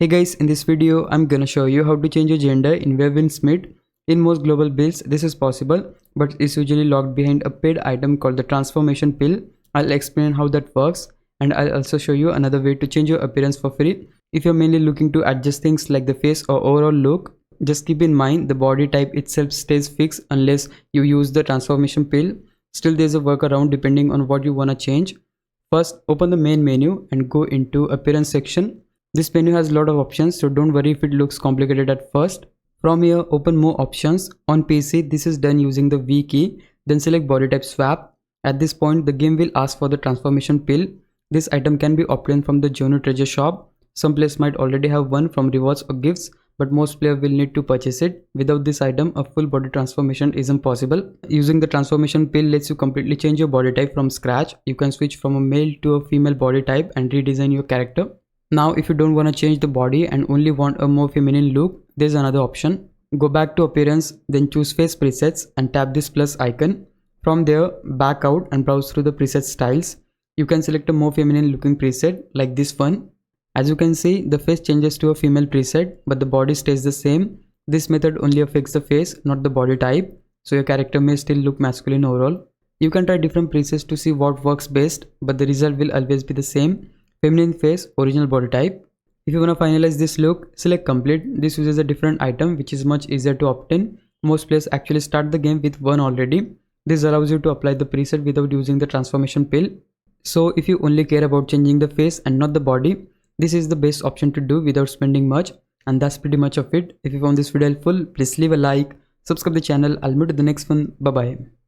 Hey guys, in this video I'm gonna show you how to change your gender in Smith. In most global builds this is possible, but it's usually locked behind a paid item called the transformation pill. I'll explain how that works, and I'll also show you another way to change your appearance for free. If you're mainly looking to adjust things like the face or overall look, just keep in mind the body type itself stays fixed unless you use the transformation pill. Still, there's a workaround depending on what you wanna change. First, open the main menu and go into appearance section. This menu has a lot of options, so don't worry if it looks complicated at first. From here, open more options. On PC, this is done using the V key, then select body type swap. At this point, the game will ask for the transformation pill. This item can be obtained from the Jono treasure shop. Some players might already have one from rewards or gifts, but most players will need to purchase it. Without this item, a full body transformation isn't possible. Using the transformation pill lets you completely change your body type from scratch. You can switch from a male to a female body type and redesign your character. Now, if you don't want to change the body and only want a more feminine look, there's another option. Go back to appearance, then choose face presets and tap this plus icon. From there, back out and browse through the preset styles. You can select a more feminine looking preset like this one. As you can see, the face changes to a female preset, but the body stays the same. This method only affects the face, not the body type, so your character may still look masculine overall. You can try different presets to see what works best, but the result will always be the same. Feminine face, original body type. If you want to finalize this look, select complete. This uses a different item which is much easier to obtain. Most players actually start the game with one already. This allows you to apply the preset without using the transformation pill. So if you only care about changing the face and not the body, this is the best option to do without spending much. And that's pretty much of it. If you found this video helpful, please leave a like, subscribe the channel. I'll meet you in the next one. Bye bye.